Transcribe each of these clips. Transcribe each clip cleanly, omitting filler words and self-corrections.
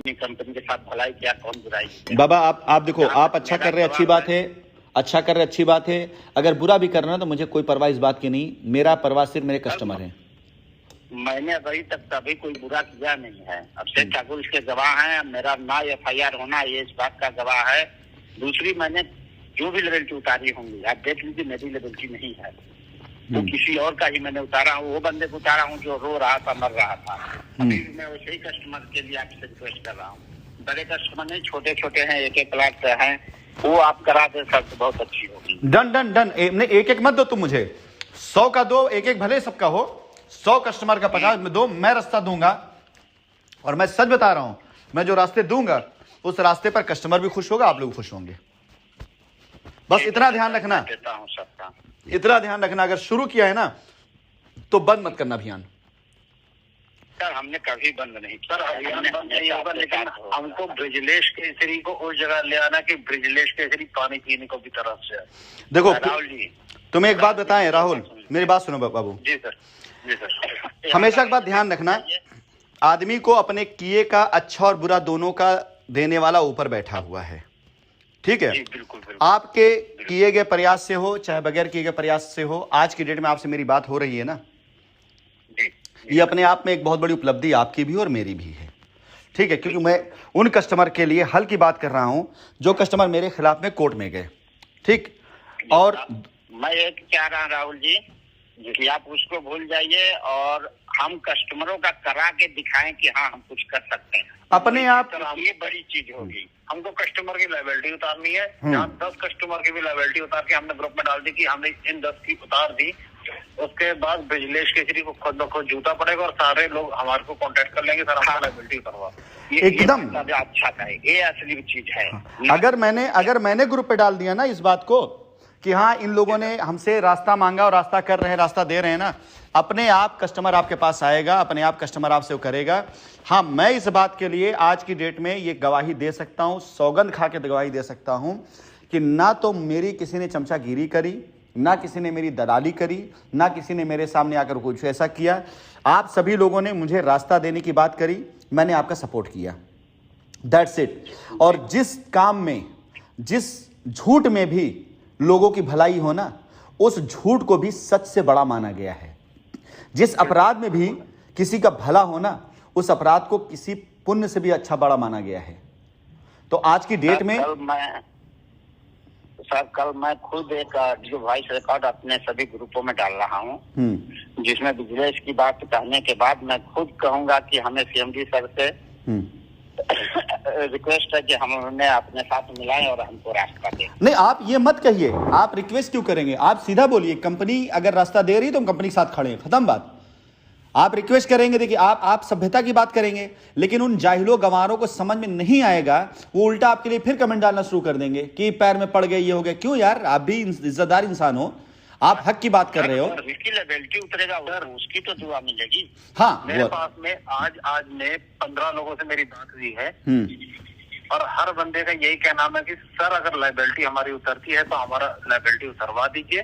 Company के साथ भलाई क्या, कौन बुराई किया? बाबा आप देखो, आप अच्छा कर रहे हैं, अच्छी बात है, अच्छा कर रहे अच्छी बात है। अगर बुरा भी करना तो मुझे कोई परवाह इस बात की नहीं, मेरा परवाह सिर्फ मेरे कस्टमर हैं। मैंने अभी तक कभी कोई बुरा किया नहीं है। अभिषेक ठाकुर इसके गवाह हैं, मेरा ना FIR होना ये इस बात का गवाह है। दूसरी, मैंने जो भी लेवल की उतारी होंगी आप देख लीजिए, मेरी लेवल की नहीं है, तो किसी और का ही मैंने उतारा हूँ। वो बंदे को उतारा हूँ जो रो रहा था, मर रहा था। अभी मैं वैसे ही कस्टमर के लिए आपसे रिक्वेस्ट कर रहा हूँ। बड़े कस्टमर नहीं, छोटे छोटे हैं, एक एक लाख से हैं, वो आप करा दे सर तो बहुत अच्छी होगी। Done done done. एक एक मत दो तुम मुझे, 100 का दो, एक एक भले सबका हो, 100 कस्टमर का 50 में दो, मैं रास्ता दूंगा। और मैं सच बता रहा हूं, मैं जो रास्ते दूंगा उस रास्ते पर कस्टमर भी खुश होगा, आप लोग खुश होंगे। बस इतना ध्यान रखना, इतना ध्यान रखना, अगर शुरू किया है ना तो बंद मत करना अभियान। सर हमने कभी बंद नहीं, सर अभियान बंद नहीं होगा, लेकिन हमको ब्रिजलेश केसरी को उस जगह ले आना कि ब्रिजलेश केसरी पानी पीने को भी तरफ से। देखो राहुल जी, तुम्हें एक बात बताएं, राहुल मेरी बात सुनो बाबू। जी सर, जी सर। हमेशा एक बात ध्यान रखना, आदमी को अपने किए का अच्छा और बुरा दोनों का देने वाला ऊपर बैठा हुआ है, ठीक है? बिल्कुल, बिल्कुल। आपके किए गए प्रयास से हो चाहे बगैर किए गए प्रयास से हो, आज की डेट में आपसे मेरी बात हो रही है ना, ये अपने आप में एक बहुत बड़ी उपलब्धि आपकी भी और मेरी भी है, ठीक है? क्योंकि मैं उन कस्टमर के लिए हल की बात कर रहा हूं जो कस्टमर मेरे खिलाफ में कोर्ट में गए, ठीक? और मैं ये कह रहा हूं राहुल जी कि आप उसको भूल जाइए और हम कस्टमरों का करा के दिखाएं कि हाँ हम कुछ कर सकते हैं अपने आप। ये बड़ी चीज होगी। हमको कस्टमर की लायबिलिटी उतारनी है, जहाँ 10 कस्टमर की भी लायबिलिटी उतार के हमने ग्रुप में डाल दी कि हमने इन 10 की उतार दी। उसके बाद ब्रिजलेश केसरी को खुद ब खुद जूता पड़ेगा और सारे लोग हमारे को कांटेक्ट कर लेंगे, सर हमको लायबिलिटी उतारवा। एकदम अच्छा था, ये असली चीज है। अगर मैंने ग्रुप पे डाल दिया ना इस बात को कि हाँ इन लोगों ने हमसे रास्ता मांगा और रास्ता कर रहे हैं, रास्ता दे रहे हैं ना, अपने आप कस्टमर आपके पास आएगा, अपने आप कस्टमर आपसे वो करेगा। हाँ, मैं इस बात के लिए आज की डेट में ये गवाही दे सकता हूं, सौगंध खा के गवाही दे सकता हूं कि ना तो मेरी किसी ने चमचागिरी करी, ना किसी ने मेरी दलाली करी, ना किसी ने मेरे सामने आकर कुछ ऐसा किया। आप सभी लोगों ने मुझे रास्ता देने की बात करी, मैंने आपका सपोर्ट किया, दैट्स इट। और जिस काम में, जिस झूठ में भी लोगों की भलाई हो ना, उस झूठ को भी सच से बड़ा माना गया है। जिस अपराध में भी किसी का भला हो ना, उस अपराध को किसी पुण्य से भी अच्छा बड़ा माना गया है। तो आज की डेट में कल मैं खुद एक जो वॉइस रिकॉर्ड अपने सभी ग्रुपों में डाल रहा हूँ, जिसमें ब्रिजलेश की बात कहने के बाद मैं खुद कहूंगा कि हमें CMD सर से रिक्वेस्ट है कि हम उन्हें अपने साथ मिलाएं और हमको रास्ता दें। नहीं, आप ये मत कहिए, आप रिक्वेस्ट क्यों करेंगे? आप सीधा बोलिए, कंपनी अगर रास्ता दे रही है तो हम कंपनी के साथ खड़े हैं, खत्म बात। आप रिक्वेस्ट करेंगे, देखिए आप सभ्यता की बात करेंगे, लेकिन उन जाहिलों गंवारों को समझ में नहीं आएगा, वो उल्टा आपके लिए फिर कमेंट डालना शुरू कर देंगे कि पैर में पड़ गए, ये हो गया। क्यों यार, आप भी इज्जतदार इंसान हो, आप हक की बात कर रहे हो। उसकी लायबिलिटी उतरेगा उधर, उसकी तो दुआ मिलेगी। हाँ, मेरे पास में आज में 15 लोगों से मेरी बात हुई है और हर बंदे का यही कहना है कि सर अगर लायबिलिटी हमारी उतरती है तो हमारा लायबिलिटी उतरवा दीजिए,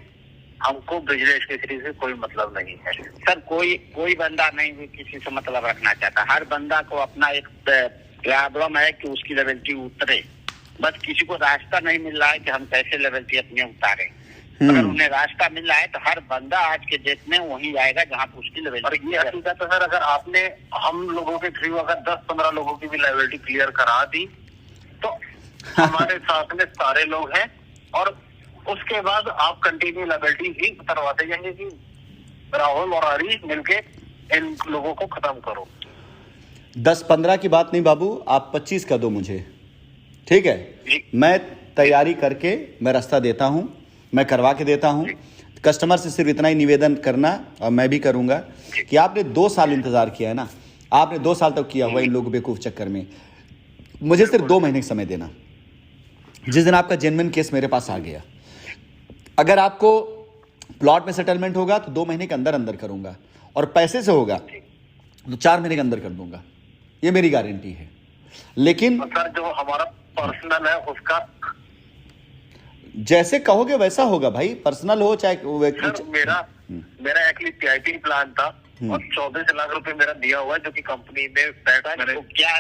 हमको ब्रिजलेश केसरी से कोई मतलब नहीं है। सर कोई बंदा नहीं किसी से मतलब रखना चाहता, हर बंदा को अपना एक प्रॉब्लम है कि उसकी लायबिलिटी उतरे, बस किसी को रास्ता नहीं मिल रहा है कि हम कैसे लायबिलिटी अपनी उतारें। अगर उन्हें रास्ता मिल रहा है तो हर बंदा आज के डेट में वहीं जाएगा जहाँ पे उसकी लायबिलिटी। और ये हकीकत है सर, अगर आपने हम लोगों के थ्रू अगर 10-15 लोगों की भी लायबिलिटी क्लियर करा दी तो हमारे साथ में सारे लोग हैं और उसके बाद आप कंटिन्यू लायबिलिटी ही करवाते जाएंगे कि राहुल और हरी मिलके इन लोगों को खत्म करो। 10-15 की बात नहीं बाबू, आप 25 का दो मुझे, ठीक है? मैं तैयारी करके मैं रास्ता देता हूं, मैं करवा के देता हूं। कस्टमर से सिर्फ इतना ही निवेदन करना, और मैं भी करूंगा, कि आपने 2 साल इंतजार किया है ना, आपने 2 साल तक किया हुआ इन लोगों बेवकूफ चक्कर में। मुझे सिर्फ 2 महीने का समय देना। जिस दिन आपका जेन्युइन केस मेरे पास आ गया, अगर आपको प्लॉट में सेटलमेंट होगा तो 2 महीने के अंदर अंदर करूंगा, और पैसे से होगा तो 4 महीने के अंदर कर दूंगा, ये मेरी गारंटी है। लेकिन सर जो हमारा पर्सनल है उसका जैसे कहोगे वैसा होगा भाई, पर्सनल हो चाहे सर, मेरा एक्चुअली PIP प्लान था और 24 लाख रुपए मेरा दिया हुआ है जो कि कंपनी में पैसा मैंने क्या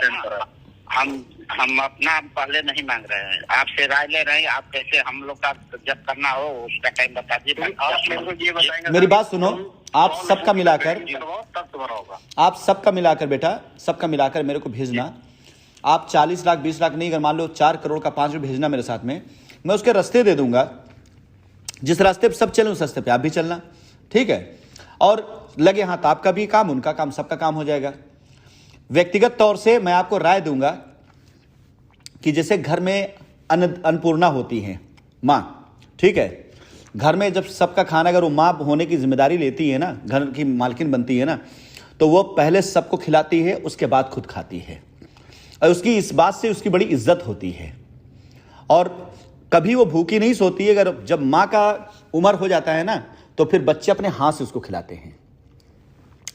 हम अपना पहले नहीं मांग रहे हैं, आपसे राय ले रहे हैं। आप कैसे हम लोग का जब करना हो उसका टाइम बता दीजिए। आप मेरे को ये बताएंगे। मेरी बात सुनो, आप सबका मिलाकर, तब तुम्हारा होगा। आप सबका मिलाकर बेटा, सबका मिलाकर मेरे को भेजना। आप 40 लाख 20 लाख नहीं, अगर मान लो 4 करोड़ का 5 भेजना मेरे साथ में, मैं उसके रास्ते दे दूंगा। जिस रास्ते पे सब चले उस रास्ते पे आप भी चलना, ठीक है। और लगे हाथ आपका भी काम, उनका काम, सबका काम हो जाएगा। व्यक्तिगत तौर से मैं आपको राय दूंगा कि जैसे घर में अन्नपूर्णा होती है माँ, ठीक है, घर में जब सबका खाना अगर वो माँ होने की जिम्मेदारी लेती है ना, घर की मालकिन बनती है ना, तो वो पहले सबको खिलाती है, उसके बाद खुद खाती है। और उसकी इस बात से उसकी बड़ी इज्जत होती है। और कभी वो भूखी नहीं सोती है। अगर जब माँ का उम्र हो जाता है ना, तो फिर बच्चे अपने हाथ से उसको खिलाते हैं।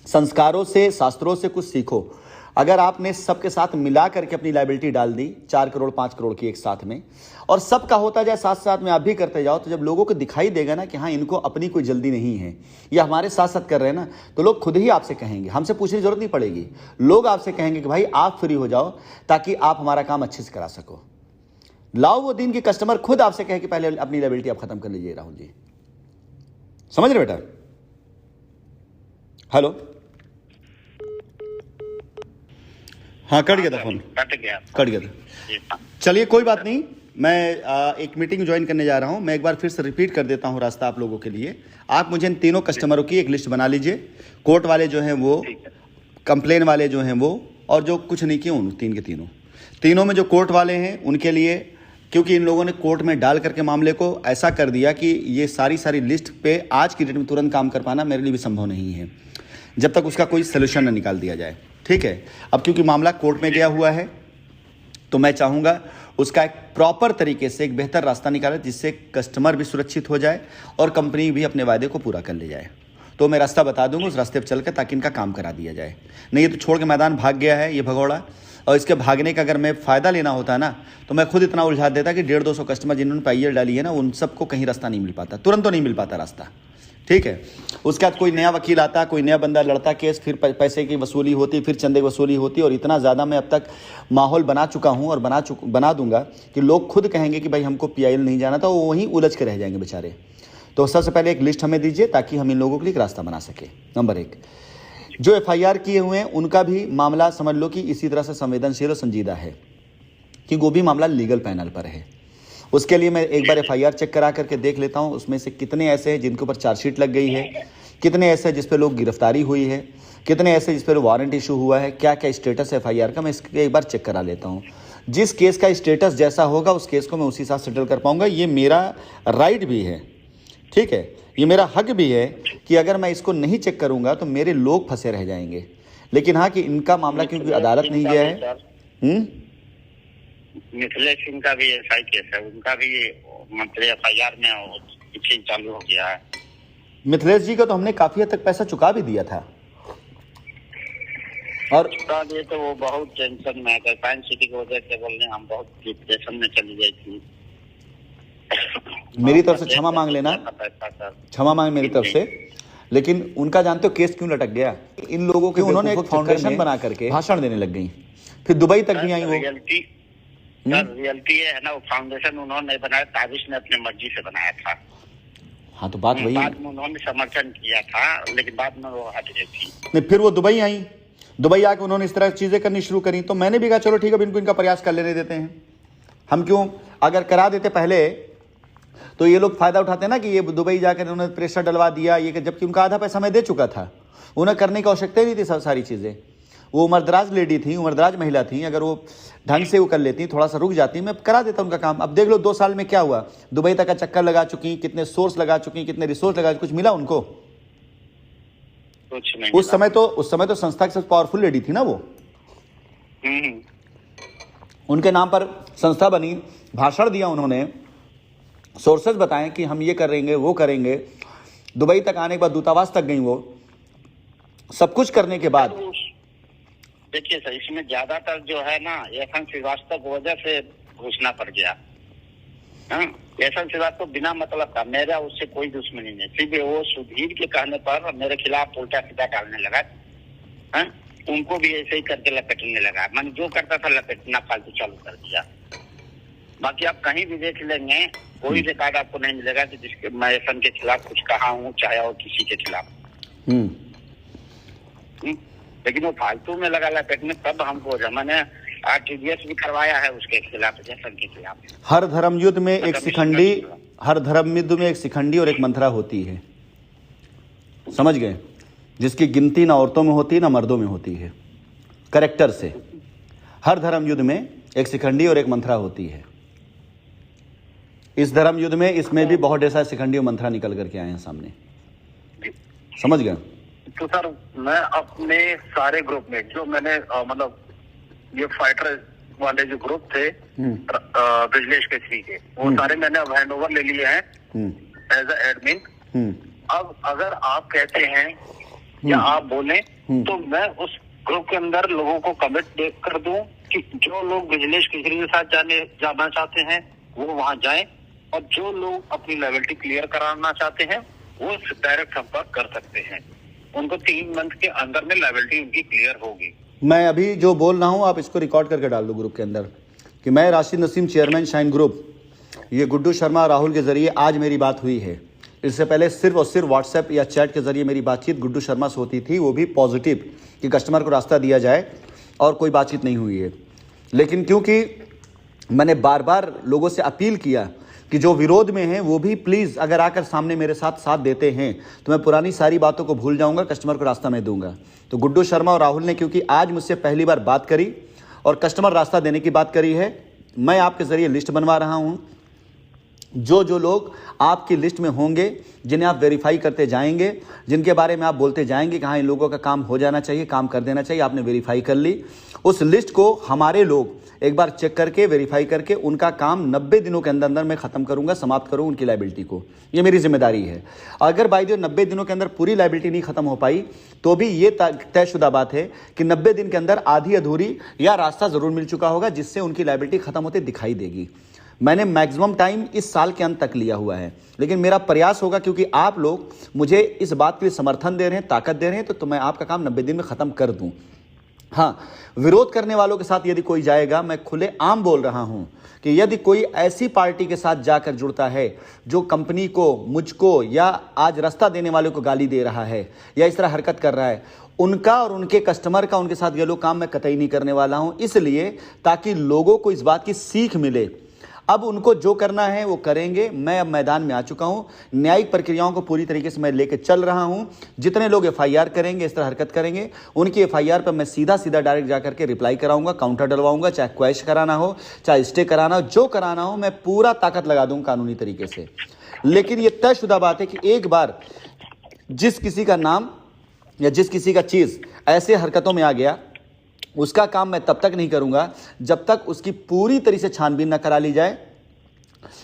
संस्कारों से, शास्त्रों से कुछ सीखो। अगर आपने सबके साथ मिला करके अपनी लायबिलिटी डाल दी 4 करोड़ 5 करोड़ की एक साथ में, और सबका होता जाए, साथ साथ में आप भी करते जाओ, तो जब लोगों को दिखाई देगा ना कि हाँ इनको अपनी कोई जल्दी नहीं है, या हमारे साथ साथ कर रहे हैं ना, तो लोग खुद ही आपसे कहेंगे, हमसे पूछने की जरूरत नहीं पड़ेगी। लोग आपसे कहेंगे कि भाई आप फ्री हो जाओ ताकि आप हमारा काम अच्छे से करा सको। लाओ वो दिन की कस्टमर खुद आपसे कहे कि पहले अपनी लायबिलिटी आप खत्म कर लीजिए राहुल जी। समझ रहे बेटा? हेलो, हाँ कट गया था फोन, कट गया था। चलिए कोई बात नहीं, मैं एक मीटिंग ज्वाइन करने जा रहा हूं। मैं एक बार फिर से रिपीट कर देता हूं रास्ता आप लोगों के लिए। आप मुझे इन तीनों कस्टमरों की एक लिस्ट बना लीजिए। कोर्ट वाले जो हैं वो, कंप्लेन वाले जो हैं वो, और जो कुछ नहीं किए उन तीन के तीनों में जो कोर्ट वाले हैं उनके लिए, क्योंकि इन लोगों ने कोर्ट में डाल करके मामले को ऐसा कर दिया कि ये सारी लिस्ट पे आज की डेट में तुरंत काम कर पाना मेरे लिए भी संभव नहीं है जब तक उसका कोई सोल्यूशन न निकाल दिया जाए, ठीक है। अब क्योंकि मामला कोर्ट में गया हुआ है, तो मैं चाहूँगा उसका एक प्रॉपर तरीके से एक बेहतर रास्ता निकाले, जिससे कस्टमर भी सुरक्षित हो जाए और कंपनी भी अपने वायदे को पूरा कर ले जाए। तो मैं रास्ता बता दूंगा, उस रास्ते पर चल के, ताकि इनका काम करा दिया जाए। नहीं, ये तो छोड़ के मैदान भाग गया है ये भगौड़ा, और इसके भागने का अगर मैं फ़ायदा लेना होता ना, तो मैं खुद इतना उलझा देता कि 150-200 कस्टमर जिन्होंने पाइयर डाली है ना, उन सबको कहीं रास्ता नहीं मिल पाता, तुरंत तो नहीं मिल पाता रास्ता, ठीक है। उसके बाद कोई नया वकील आता, कोई नया बंदा लड़ता केस, फिर पैसे की वसूली होती, फिर चंदे की वसूली होती, और इतना ज़्यादा मैं अब तक माहौल बना चुका हूँ और बना दूंगा कि लोग खुद कहेंगे कि भाई हमको PIL नहीं जाना था, वो वहीं उलझ के रह जाएंगे बेचारे। तो सबसे पहले एक लिस्ट हमें दीजिए ताकि हम इन लोगों के लिए एक रास्ता बना सके। नंबर 1, जो FIR किए हुए हैं उनका भी मामला समझ लो कि इसी तरह से संवेदनशील और संजीदा है, कि वो भी मामला लीगल पैनल पर है। उसके लिए मैं एक बार FIR चेक करा करके देख लेता हूं, उसमें से कितने ऐसे हैं जिनके ऊपर चार्जशीट लग गई है, कितने ऐसे हैं जिस पे लोग गिरफ्तारी हुई है, कितने ऐसे जिस पर वारंट इशू हुआ है, क्या क्या स्टेटस है FIR का, मैं इसके एक बार चेक करा लेता हूं। जिस केस का स्टेटस जैसा होगा उस केस को मैं उसी साथ सेटल कर पाऊंगा। ये मेरा राइट भी है, ठीक है, ये मेरा हक भी है कि अगर मैं इसको नहीं चेक करूंगा तो मेरे लोग फंसे रह जाएंगे। लेकिन हाँ, कि इनका मामला क्योंकि अदालत नहीं गया है। मिथिलेश सिंह का भी ऐसा ही केस है, उनका भी मंथली FIR में पिछली चालू हो गया है। मिथिलेश जी का तो हमने काफी हद तक पैसा चुका भी दिया था, और ये तो वो बहुत टेंशन में है। साइंस सिटी की वजह से बोलने हम बहुत डिप्रेशन में चली गई थी। मेरी तरफ से क्षमा मांग लेना, क्षमा मांग मेरी तरफ से। लेकिन उनका जानते हो केस क्यों लटक गया? इन लोगों के उन्होंने एक फाउंडेशन बना करके भाषण देने लग गई, फिर दुबई तक भी आई वो। रियलिटी है ना, वो फाउंडेशन उन्होंने बनाया, ताबिश ने अपनी मर्जी से बनाया था। हाँ, तो बात वही, बाद में उन्होंने समर्थन किया था, लेकिन बाद में वो हट गई थी। नहीं, फिर वो दुबई आई, दुबई आके उन्होंने इस तरह की चीजें करनी शुरू करी, तो मैंने भी कहा चलो ठीक है, इनको इनका प्रयास कर लेने देते हैं। हम क्यों, अगर करा देते पहले तो ये लोग फायदा उठाते ना कि ये दुबई जाकर उन्होंने प्रेशर डलवा दिया, ये जबकि उनका आधा पैसा मैं दे चुका था। उन्हें करने की आवश्यकता ही नहीं थी सारी चीजें। वो उम्रदराज लेडी थी, उम्रदराज महिला थी, अगर वो ढंग से वो कर लेती, थोड़ा सा रुक जाती, मैं करा देता उनका काम। अब देख लो 2 साल में क्या हुआ, दुबई तक का चक्कर लगा चुकी, कितने सोर्स लगा चुकी, कितने रिसोर्स लगा, कुछ मिला उनको? कुछ नहीं। उस समय तो संस्था की सबसे पावरफुल लेडी थी ना वो। उनके नाम पर संस्था बनी, भाषण दिया उन्होंने, सोर्सेज बताएं कि हम ये करेंगे वो करेंगे। दुबई तक आने के बाद दूतावास तक गई वो, सब कुछ करने के बाद। देखिए सर, इसमें ज्यादातर जो है ना एहसान श्रीवास्तव की वजह से घुसना पड़ गया। एहसान श्रीवास्तव बिना मतलब का, मेरा उससे कोई दुश्मनी नहीं, सिर्फ वो सुधीर के कहने पर मेरे खिलाफ उल्टा सीधा डालने लगा। उनको भी ऐसे ही करके लपेटने लगा। मैंने जो करता था लपेटना फालतू चालू कर दिया। बाकी आप कहीं भी देख लेंगे, कोई रिकॉर्ड आपको नहीं मिलेगा कि जिसके मैं एफएम के खिलाफ कुछ कहा हूँ, चाहे और किसी के खिलाफ। लेकिन वो फालतू में लगा लपेटने, तब हमको मैंने आरटीजीएस भी करवाया है उसके खिलाफ, एफएम के खिलाफ। हर धर्म युद्ध में एक शिखंडी, हर धर्म युद्ध में एक शिखंडी और एक मंथरा होती है, समझ गए? जिसकी गिनती ना औरतों में होती है ना मर्दों में होती है, करेक्टर से। हर धर्म युद्ध में एक शिखंडी और एक मंथरा होती है। इस धर्म युद्ध में इसमें भी बहुत ऐसा शिखंडी और मंथरा निकल करके आए हैं सामने, समझ गए? तो सर मैं अपने सारे ग्रुप में जो मैंने मतलब ये फाइटर वाले जो ग्रुप थे ब्रिजलेश केसरी के, वो सारे मैंने अब हैंड ओवर ले लिए हैं एज अ एडमिन। अब अगर आप कहते हैं या आप बोले तो मैं उस ग्रुप के अंदर लोगों को कमिट कर दूं कि जो लोग ब्रिजलेश केसरी के साथ जाना चाहते हैं वो वहां जाएं, और जो लोग अपनी लायबिलिटी क्लियर कराना चाहते हैं वो डायरेक्ट संपर्क कर सकते हैं। उनको 3 मंथ के अंदर में लायबिलिटी उनकी क्लियर होगी। मैं अभी जो बोल रहा हूं आप इसको रिकॉर्ड करके डाल दो ग्रुप के अंदर कि मैं Rashid Naseem, chairman shine group, ये गुड्डू शर्मा राहुल के जरिए आज मेरी बात हुई है। इससे पहले सिर्फ और सिर्फ व्हाट्सएप या चैट के जरिए मेरी बातचीत गुड्डू शर्मा से होती थी, वो भी पॉजिटिव कि कस्टमर को रास्ता दिया जाए, और कोई बातचीत नहीं हुई है। लेकिन क्योंकि मैंने बार बार लोगों से अपील किया कि जो विरोध में हैं वो भी प्लीज़ अगर आकर सामने मेरे साथ देते हैं तो मैं पुरानी सारी बातों को भूल जाऊंगा, कस्टमर को रास्ता मैं दूंगा। तो गुड्डू शर्मा और राहुल ने क्योंकि आज मुझसे पहली बार बात करी और कस्टमर रास्ता देने की बात करी है, मैं आपके ज़रिए लिस्ट बनवा रहा हूं। जो जो लोग आपकी लिस्ट में होंगे, जिन्हें आप वेरीफाई करते जाएंगे, जिनके बारे में आप बोलते जाएंगे कि हाँ इन लोगों का काम हो जाना चाहिए, काम कर देना चाहिए, आपने वेरीफाई कर ली, उस लिस्ट को हमारे लोग एक बार चेक करके वेरीफाई करके उनका काम 90 दिनों के अंदर अंदर मैं ख़त्म करूंगा, समाप्त करूँ उनकी लायबिलिटी को। ये मेरी जिम्मेदारी है। अगर बाई द 90 दिनों के अंदर पूरी लायबिलिटी नहीं खत्म हो पाई तो भी ये तयशुदा बात है कि 90 दिन के अंदर आधी अधूरी या रास्ता ज़रूर मिल चुका होगा जिससे उनकी लायबिलिटी खत्म होते दिखाई देगी। मैंने मैक्सिमम टाइम इस साल के अंत तक लिया हुआ है, लेकिन मेरा प्रयास होगा क्योंकि आप लोग मुझे इस बात के लिए समर्थन दे रहे हैं, ताकत दे रहे हैं, तो मैं आपका काम 90 दिन में ख़त्म कर दूं। हाँ, विरोध करने वालों के साथ यदि कोई जाएगा, मैं खुले आम बोल रहा हूं कि यदि कोई ऐसी पार्टी के साथ जाकर जुड़ता है जो कंपनी को, मुझको या आज रास्ता देने वालों को गाली दे रहा है या इस तरह हरकत कर रहा है, उनका और उनके कस्टमर का उनके साथ ये लोग काम मैं कतई नहीं करने वाला हूं, इसलिए ताकि लोगों को इस बात की सीख मिले। अब उनको जो करना है वो करेंगे। मैं अब मैदान में आ चुका हूं, न्यायिक प्रक्रियाओं को पूरी तरीके से मैं लेकर चल रहा हूं। जितने लोग एफआईआर करेंगे, इस तरह हरकत करेंगे, उनकी एफआईआर पर मैं सीधा डायरेक्ट जाकर के रिप्लाई कराऊंगा, काउंटर डलवाऊंगा, चाहे क्वैश कराना हो, चाहे स्टे कराना हो, जो कराना हो मैं पूरा ताकत लगा दूंगा कानूनी तरीके से। लेकिन ये तयशुदा बात है कि एक बार जिस किसी का नाम या जिस किसी का चीज़ ऐसे हरकतों में आ गया, उसका काम मैं तब तक नहीं करूंगा जब तक उसकी पूरी तरह से छानबीन न करा ली जाए,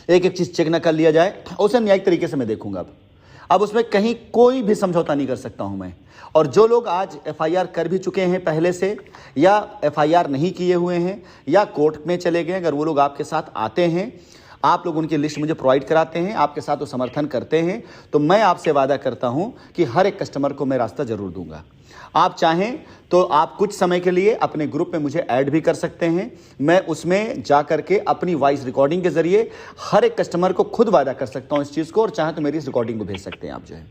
एक एक चीज चेक न कर लिया जाए, उसे न्यायिक तरीके से मैं देखूंगा। अब उसमें कहीं कोई भी समझौता नहीं कर सकता हूं मैं। और जो लोग आज एफआईआर कर भी चुके हैं पहले से, या एफआईआर नहीं किए हुए हैं, या कोर्ट में चले गए, अगर वो लोग आपके साथ आते हैं, आप लोग उनकी लिस्ट मुझे प्रोवाइड कराते हैं, आपके साथ वो समर्थन करते हैं, तो मैं आपसे वादा करता हूं कि हर एक कस्टमर को मैं रास्ता जरूर दूंगा। आप चाहें तो आप कुछ समय के लिए अपने ग्रुप में मुझे ऐड भी कर सकते हैं। मैं उसमें जा करके अपनी वॉइस रिकॉर्डिंग के जरिए हर एक कस्टमर को खुद वादा कर सकता हूं इस चीज़ को, और चाहे तो मेरी इस रिकॉर्डिंग को भेज सकते हैं आप। जो है,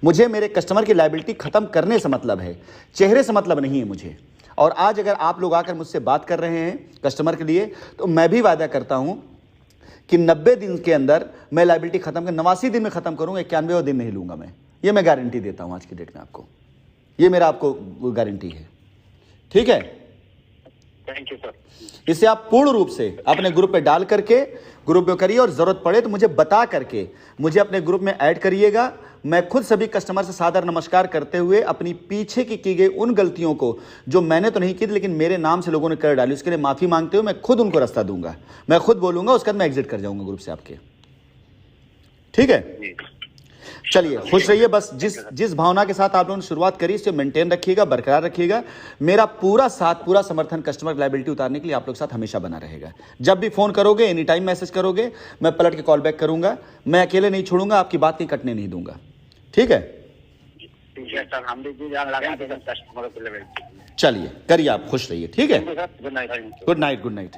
मुझे मेरे कस्टमर की लायबिलिटी खत्म करने से मतलब है, चेहरे से मतलब नहीं है मुझे। और आज अगर आप लोग आकर मुझसे बात कर रहे हैं कस्टमर के लिए, तो मैं भी वादा करता हूं कि 90 दिन के अंदर मैं लायबिलिटी खत्म कर 89 दिन में खत्म करूंगा, 91वां दिन नहीं लूंगा मैं। ये मैं गारंटी देता हूं आज की डेट में आपको, ये मेरा आपको गारंटी है। ठीक है, थैंक यू सर। इसे आप पूर्ण रूप से अपने ग्रुप पे डाल करके ग्रुप में करिए, और जरूरत पड़े तो मुझे बता करके मुझे अपने ग्रुप में ऐड करिएगा। मैं खुद सभी कस्टमर से सादर नमस्कार करते हुए अपनी पीछे की गई उन गलतियों को जो मैंने तो नहीं की थी लेकिन मेरे नाम से लोगों ने कर डाली, उसके लिए माफी मांगते हुए मैं खुद उनको रास्ता दूंगा, मैं खुद बोलूंगा, उसके बाद मैं एग्जिट कर जाऊंगा ग्रुप से आपके। ठीक है, चलिए खुश रहिए। बस जिस भावना के साथ आप लोगों ने शुरुआत करी इसे मेंटेन रखिएगा, बरकरार रखिएगा। मेरा पूरा साथ, पूरा समर्थन कस्टमर लायबिलिटी उतारने के लिए आप लोग साथ हमेशा बना रहेगा। जब भी फोन करोगे, एनी टाइम मैसेज करोगे, मैं पलट के कॉल बैक करूंगा। मैं अकेले नहीं छोड़ूंगा, आपकी बात नहीं कटने नहीं दूंगा। ठीक है सर, हम भी जान लगा कस्टमर को लायबिलिटी चलिए करिए, आप खुश रहिए, ठीक है। Good night. Good night, good night.